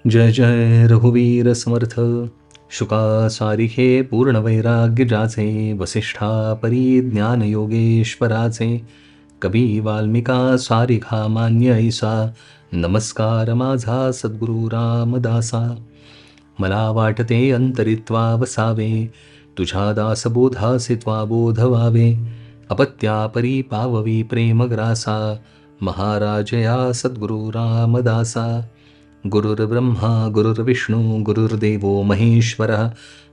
जय जय रघुवीर समर्थ. शुका सारिखे पूर्ण वैराग्य जाचे, वसिष्ठा परी ज्ञान योगेश्वराचे. कवी वाल्मिका सारिखा मान्य ऐसा, नमस्कार माझा सद्गुरू रामदासा. मला वाटते अंतरित्वा वसावे, तुझ्या दासबोधासे त्वा बोध व्हावे. अपत्या परी पाववी प्रेमग्रासा, महाराजया सद्गुरू रामदासा. गुरुर्ब्रह्मा गुरुर्विष्णू गुरुर्देवो महेश्वरः,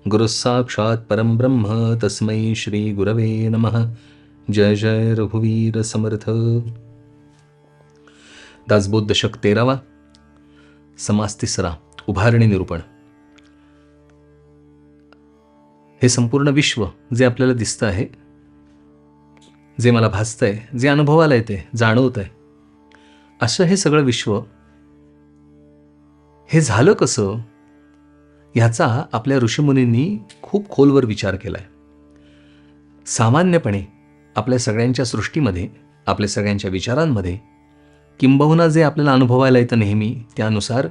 गुरुः साक्षात् परं ब्रह्म तस्मै श्री गुरवे नमः. जय जय रघुवीर समर्थ. दासबोध दशक 13वा, समास 3, उभारणी निरूपण. हे संपूर्ण विश्व जे आपल्याला दिसतं आहे, जे मला भासतंय, जे अनुभवाला येते, जाणवत आहे, असं हे सगळं विश्व हे झालं कसं, ह्याचा आपल्या ऋषीमुनींनी खूप खोलवर विचार केला आहे. सामान्यपणे आपल्या सगळ्यांच्या सृष्टीमध्ये, आपल्या सगळ्यांच्या विचारांमध्ये, किंबहुना जे आपल्याला अनुभवायला येतं नेहमी, त्यानुसार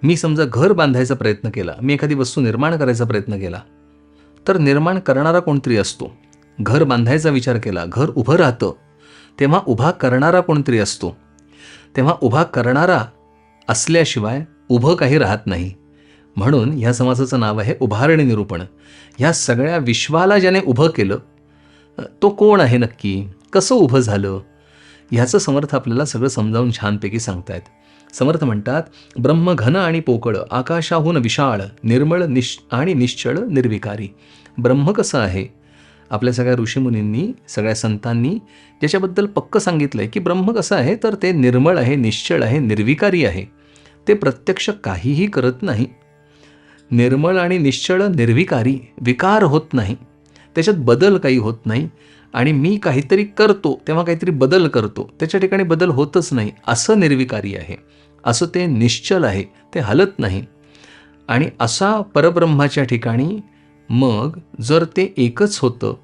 मी समजा घर बांधायचा प्रयत्न केला, मी एखादी वस्तू निर्माण करायचा प्रयत्न केला, तर निर्माण करणारा कोणतरी असतो. घर बांधायचा विचार केला, घर उभं राहतं, तेव्हा उभा करणारा कोणतरी असतो. तेव्हा उभा करणारा असल्याशिवाय उभं काही राहत नाही. म्हणून ह्या समासाचं नाव आहे उभारणी निरूपण. ह्या सगळ्या विश्वाला ज्याने उभं केलं, तो कोण आहे नक्की, कसं उभं झालं, ह्याचं समर्थ आपल्याला सगळं समजावून छानपैकी सांगतायत. समर्थ म्हणतात, ब्रह्म घन आणि पोकळ, आकाशाहून विशाळ, निर्मळ आणि निश्चळ निर्विकारी. ब्रह्म कसं आहे, आपल्या सगळ्या ऋषीमुनींनी, सगळ्या संतांनी ज्याच्याबद्दल पक्क सांगितलंय की ब्रह्म कसं आहे, तर ते निर्मळ आहे, निश्चळ आहे, निर्विकारी आहे. ते प्रत्यक्ष काहीही करत नाही. निर्मळ आणि निश्चळ निर्विकारी, विकार होत नाही, त्याच्यात बदल काही होत नाही. आणि मी काहीतरी करतो तेव्हा काहीतरी बदल करतो, त्याच्या ठिकाणी बदल होतच नाही, असं निर्विकारी आहे. असं ते निश्चल आहे, ते हलत नाही. आणि असा परब्रह्माच्या ठिकाणी मग जर ते एकच होतं,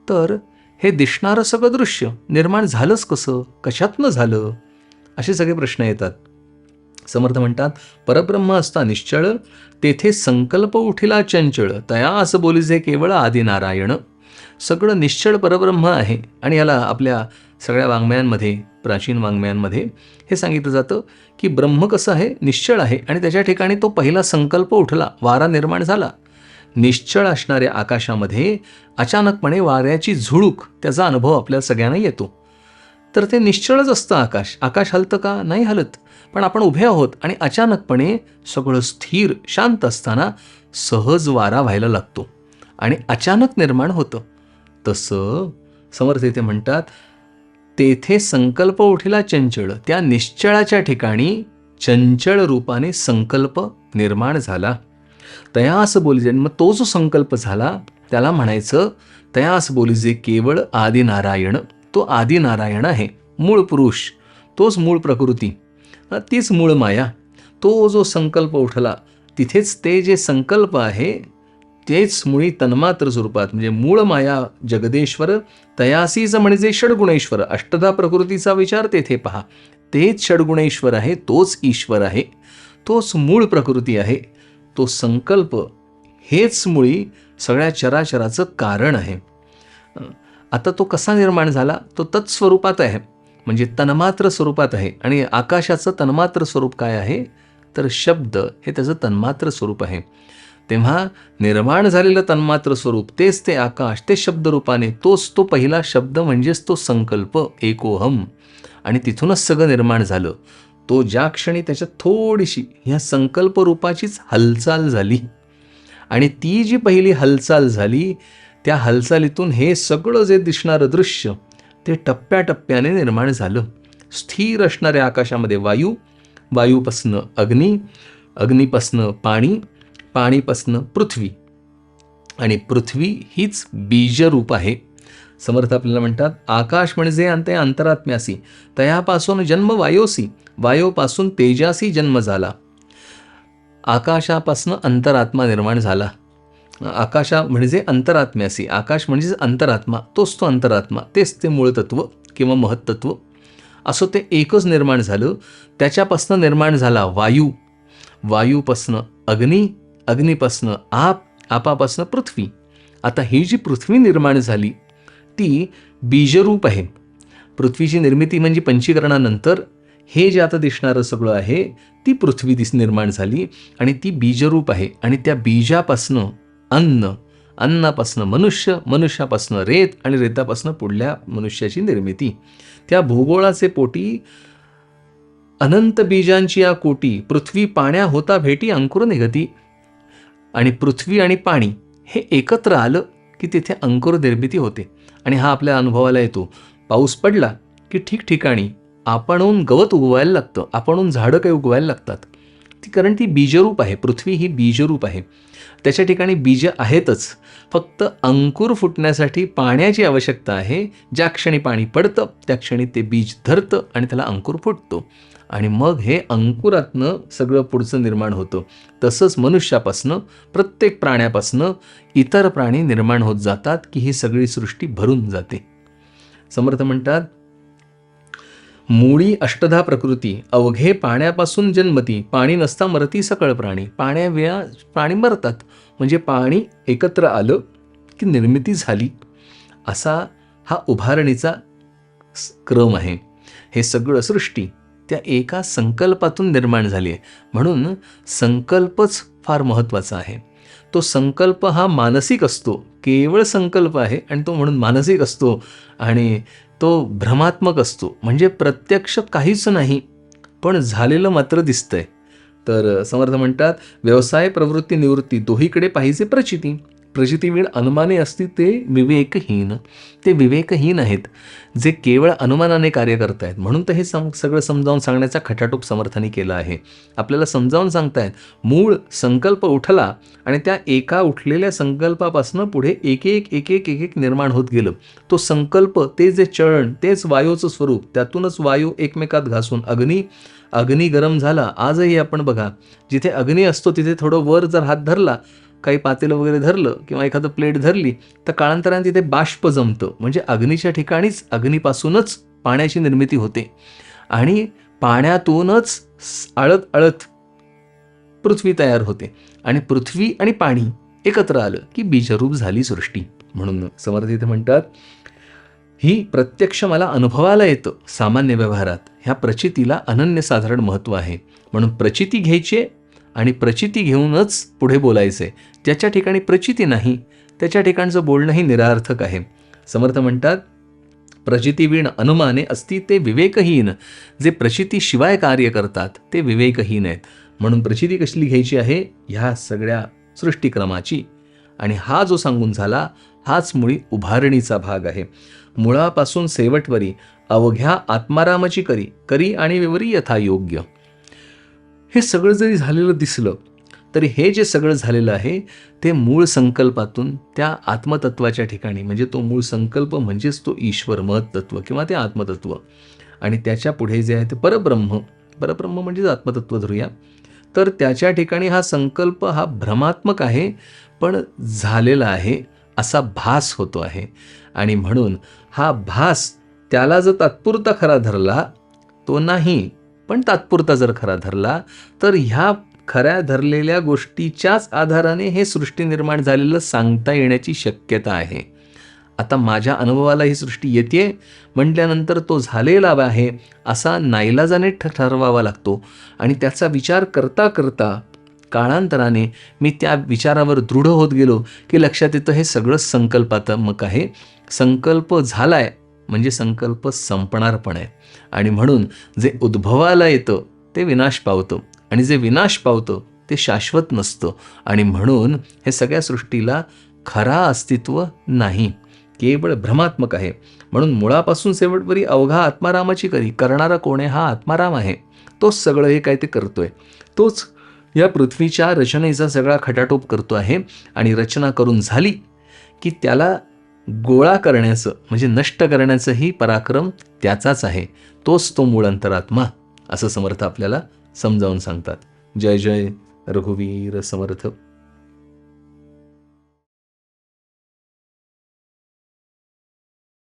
तर हे दिसणारं सगळं दृश्य निर्माण झालंच कसं, कशातनं झालं, असे सगळे प्रश्न येतात. समर्थ म्हणतात, परब्रह्म असता निश्चळ, तेथे संकल्प उठिला चंचळ, तया असं बोलीजे केवळ आदिनारायण. सगळं निश्चळ परब्रह्म आहे. आणि याला आपल्या सगळ्या वाङ्मयांमध्ये, प्राचीन वाङ्मयांमध्ये हे सांगितलं जातं की ब्रह्म कसं आहे, निश्चळ आहे, आणि त्याच्या ठिकाणी तो पहिला संकल्प उठला, वारा निर्माण झाला. निश्चळ असणाऱ्या आकाशामध्ये अचानकपणे वाऱ्याची झुळूक, त्याचा अनुभव आपल्याला सगळ्यांना येतो. तर ते निश्चळच असतं आकाश. आकाश हलतं का, नाही हलत, पण आपण उभे आहोत आणि अचानकपणे सगळं स्थिर शांत असताना सहज वारा व्हायला लागतो आणि अचानक निर्माण होतं. तसं समर्थ इथे म्हणतात, तेथे संकल्प उठिला चंचळ, त्या निश्चळाच्या ठिकाणी चंचळ रूपाने संकल्प निर्माण झाला. तयास बोलीजे, मग तो जो संकल्प झाला त्याला म्हणायचं तयास बोलीजे केवळ आदिनारायण. तो आदिनारायण आहे, मूळ पुरुष, तोच मूळ प्रकृती, तीच मूळ माया. तो जो संकल्प उठला, तिथेच ते जे संकल्प आहे तेच मुळी तन्मात्र स्वरूपात, म्हणजे मूळ माया जगदेश्वर, तयासीच म्हणजे षडगुणेश्वर. अष्टधा प्रकृतीचा विचार तेथे पहा, तेच षडगुणेश्वर आहे, तोच ईश्वर आहे, तोच मूळ प्रकृती आहे. तो संकल्प हेच मुळी सगळ्या चराचराचं कारण आहे. आता तो कसा निर्माण झाला, तो तत्स्वरूपात आहे, म्हणजे तन्मात्र स्वरूपात आहे. आणि आकाशाचं तन्मात्र स्वरूप काय आहे, तर शब्द हे त्याचं तन्मात्र स्वरूप आहे. तेव्हा निर्माण झालेलं तन्मात्र स्वरूप तेच ते आकाश, ते शब्दरूपाने, तोच तो पहिला शब्द, म्हणजेच तो संकल्प एकोहम. आणि तिथूनच सगळं निर्माण झालं. तो ज्या क्षणी त्याच्यात थोडीशी ह्या संकल्परूपाचीच हालचाल झाली, आणि ती जी पहिली हालचाल झाली, त्या हालचालीतून हे सगळं जे दिसणारं दृश्य ते टप्प्याटप्प्याने निर्माण झालं. स्थिर असणाऱ्या आकाशामध्ये वायू, वायूपासनं अग्नी, अग्नीपासनं पाणी, पाणीपासनं पृथ्वी, आणि पृथ्वी हीच बीजरूप आहे. समर्थ आपल्याला म्हणतात, आकाश म्हणजे अंते अंतरात्म्यासी, तयापासून जन्म वायोसी, वायोपासून तेजासी जन्म झाला. आकाशापासून अंतरात्मा निर्माण झाला. आकाशा म्हणजे अंतरात्म्यासी, आकाश म्हणजे अंतरात्मा, तोच तो अंतरात्मा, तेच ते मूळ तत्व किंवा महत्त्व. असं ते एकच निर्माण झालं. त्याच्यापासून निर्माण झाला वायू, वायूपासनं अग्नी, अग्नीपासनं आप, आपापासनं पृथ्वी. आता ही जी पृथ्वी निर्माण झाली ती बीजरूप आहे. पृथ्वीची निर्मिती म्हणजे पंचीकरणानंतर हे जे आता दिसणारं सगळं आहे ती पृथ्वी निर्माण झाली आणि ती बीजरूप आहे. आणि त्या बीजापासनं अन्न, अन्नापासनं मनुष्य, मनुष्यापासनं रेत आणि रेतापासनं पुढल्या मनुष्याची निर्मिती. त्या भूगोळाचे पोटी अनंत बीजांची या कोटी, पृथ्वी पाण्या होता भेटी अंकुर निघती. आणि पृथ्वी आणि पाणी हे एकत्र आलं की तिथे अंकुर निर्मिती होते. आणि हा आपल्या अनुभवाला येतो. पाऊस पडला की ठिकठिकाणी आपणहून गवत उगवायला लागतं, आपणहून झाडं काही उगवायला लागतात. कारण ती बीजरूप आहे. पृथ्वी ही बीजरूप आहे. त्याच्या ठिकाणी बीज आहेतच, फक्त अंकुर फुटण्यासाठी पाण्याची आवश्यकता आहे. ज्या क्षणी पाणी पडतं त्या क्षणी ते बीज धरतं आणि त्याला अंकुर फुटतो आणि मग हे अंकुरातनं सगळं पुढचं निर्माण होतं. तसंच मनुष्यापासनं, प्रत्येक प्राण्यापासनं इतर प्राणी निर्माण होत जातात की ही सगळी सृष्टी भरून जाते. समर्थ म्हणतात, मूळी अष्टधा प्रकृती अवघे पाण्यापासून जन्मती, पाणी नसता मरती सकळ प्राणी. पाण्याविना प्राणी मरतात. म्हणजे पाणी एकत्र आलं की निर्मिती झाली, असा हा उभारणीचा क्रम आहे. हे सगळं सृष्टी त्या एका संकल्पातून निर्माण झाली आहे. म्हणून संकल्पच फार महत्त्वाचा आहे. तो संकल्प हा मानसिक असतो, केवळ संकल्प आहे आणि तो म्हणून मानसिक असतो आणि तो भ्रमात्मक असतो. म्हणजे प्रत्यक्ष काहीच नाही पण झालेलं मात्र दिसतंय. तर समर्थ म्हणतात, व्यवसाय प्रवृत्ती निवृत्ती दोहीकडे पाहिजे प्रचिती. प्रचितीवीण अनुमाने असती ते विवेकहीन. ते विवेकहीन आहेत जे केवळ अनुमानाने कार्य करत आहेत. म्हणून तर हे सगळं समजावून सांगण्याचा खटाटोप समर्थाने केला आहे. आपल्याला समजावून सांगतायत, मूळ संकल्प उठला आणि त्या एका उठलेल्या संकल्पापासून पुढे एक एक एक एक एक एक निर्माण होत गेलं. तो संकल्प, ते जे चळण, तेच वायूचं स्वरूप. त्यातूनच वायू एकमेकात घासून अग्नी गरम झाला. आजही आपण बघा, जिथे अग्नी असतो तिथे थोडं वर जर हात धरला, काही पातेलं वगैरे धरलं किंवा एखादं प्लेट धरली तर काळांतराने तिथे बाष्प जमतं. म्हणजे अग्नीच्या ठिकाणीच, अग्नीपासूनच पाण्याची निर्मिती होते आणि पाण्यातूनच आळत आळत पृथ्वी तयार होते आणि पृथ्वी आणि पाणी एकत्र आलं की बीजरूप झाली सृष्टी. म्हणून समर्थ इथे म्हणतात, ही प्रत्यक्ष मला अनुभवाला येतं सामान्य व्यवहारात. ह्या प्रचितीला अनन्यसाधारण महत्त्व आहे. म्हणून प्रचिती घ्यायची आणि प्रचिती घेऊनच पुढे बोलायचे. ज्याच्या ठिकाणी प्रचिती नाही त्याच्या ठिकाणचं बोलणंही निरार्थक आहे. समर्थ म्हणतात, प्रचितीवीण अनुमाने असती ते विवेकहीन. जे प्रचितीशिवाय कार्य करतात ते विवेकहीन आहेत. म्हणून प्रचिती कसली घ्यायची आहे, ह्या सगळ्या सृष्टीक्रमाची. आणि हा जो सांगून झाला हाच मुळी उभारणीचा भाग आहे. मुळापासून शेवटवरी अवघ्या आत्मारामाची करी आणि विवरी यथायोग्य. हे सगळं जरी झालेलं दिसलं तरी हे जे सगळं झालेलं आहे ते मूळ संकल्पातून त्या आत्मतत्वाच्या ठिकाणी, म्हणजे तो मूळ संकल्प म्हणजेच तो ईश्वर महत्त्व किंवा ते आत्मतत्व, आणि त्याच्या पुढे जे आहे ते परब्रह्म म्हणजेच आत्मतत्व धरूया. तर त्याच्या ठिकाणी हा संकल्प हा भ्रमात्मक आहे पण झालेला आहे असा भास होतो आहे. आणि म्हणून हा भास त्याला जर तात्पुरता खरा धरला, तो नाही पण तात्पुरता जर खरा धरला, तर ह्या खऱ्या धरलेल्या गोष्टीच्याच आधाराने हे सृष्टी निर्माण झालेलं सांगता येण्याची शक्यता आहे. आता माझ्या अनुभवाला ही सृष्टी येते म्हटल्यानंतर तो झालेला आहे असा नाईलाजाने ठरवावा लागतो. आणि त्याचा विचार करता करता काळांतराने मी त्या विचारावर दृढ होत गेलो की लक्षात येतं हे सगळं संकल्पात्मक आहे. संकल्प झालाय म्हणजे संकल्प संपणार पण आहे. आणि म्हणून जे उद्भवाला येतं ते विनाश पावतं आणि जे विनाश पावतं ते शाश्वत नसतं. आणि म्हणून हे सगळ्या सृष्टीला खरा अस्तित्व नाही, केवळ भ्रमात्मक आहे. म्हणून मुळापासून शेवटवरी अवघा आत्मारामाची करणारा कोण आहे, हा आत्माराम आहे. तोच सगळं हे काय ते करतोय. तोच या पृथ्वीच्या रचनेचा सगळा खटाटोप करतो आहे. आणि रचना करून झाली की त्याला गोळा करण्याचं म्हणजे नष्ट करण्याचंही पराक्रम त्याचाच आहे. तोच तो मूळ अंतरात्मा, असं समर्थ आपल्याला समजावून सांगतात. जय जय रघुवीर समर्थ.